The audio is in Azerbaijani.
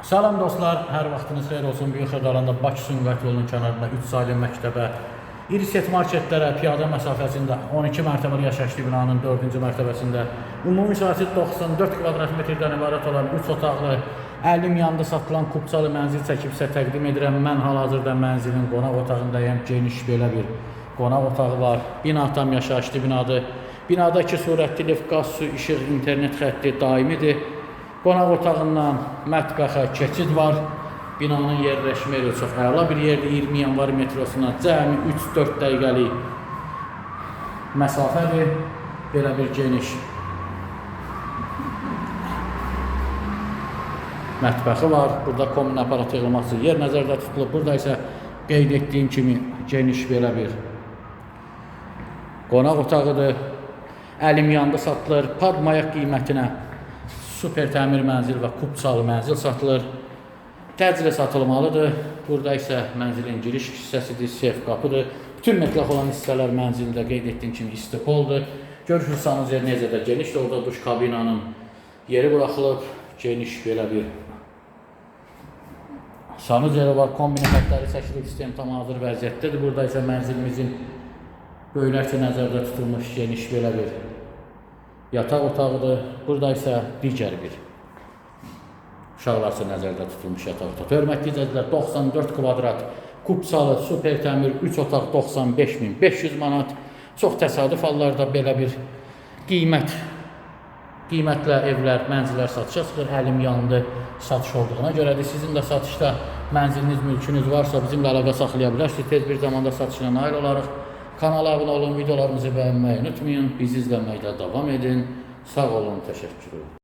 Salam dostlar, hər vaxtınız xeyir olsun. Büyük Xırdalanda Bakı Sumqayıt yolunun kənarında 3 saylı məktəbə, İriset marketlərə piyada məsafəsində 12 mərtəbəli yaşayışlı binanın 4-cü mərtəbəsində ümumi sahəsi 94 kvadrat metrdən ibarət olan 3 otaqlı 50 milyonda satılan kubçalı mənzil çəkib sizə təqdim edirəm. Mən hal-hazırda mənzilin qonaq otağındayım. Geniş belə bir qonaq otağı var. Bina tam yaşayışlı binadır. Binada 2 surətli lift, qaz, su, işıq, internet xətti daimidir. Qonaq otağından mətbəxə keçid var. Binanın yerləşmə yeri çox əla bir yerdir. 20 yanvar metrosuna cəmi 3-4 dəqiqəlik məsafədir. Belə bir geniş mətbəxi var. Burada komün aparat yığılması yer nəzərdə tutulub. Burada isə qeyd etdiyim kimi geniş belə bir qonaq otağıdır. 50 milyonda satılır. Pad mayaq qiymətinə super təmir mənzil və kubçalı mənzil satılır. Təcili satılmalıdır. Burada isə mənzilin giriş hissəsidir, sef qapıdır. Bütün mətlaq olan hissələr mənzildə qeyd etdiyim kimi istipoldur. Görürsünüz, sanuzer necə də genişdir. Orada duş kabinanın yeri buraxılıb. Geniş belə bir sanuzeri var. Kombinə xətləri çəkilib, sistem tam hazır vəziyyətdədir. Burada isə mənzilimizin böyüklərcə nəzərdə tutulmuş geniş belə bir yataq otağıdır. Burada isə digər bir uşaqlar üçün nəzərdə tutulmuş yataq otağı. Hörmətli izləyicilər, 94 kvadrat kubçalı super təmir 3 otaq 95.500 manat. Çox təsadüf hallarda belə bir qiymətlə evlər, mənzillər satışa çıxır. 50 milyonlu satış olduğuna görədir. Sizin də satışda mənziliniz, mülkünüz varsa bizimlə əlaqə saxlaya bilərsiniz. Tez bir zamanda satışına nail olarıq. Kanala abunə olun, videolarımızı bəyənməyi unutmayın. Bizi izləməkdə davam edin. Sağ olun, təşəkkür ederim.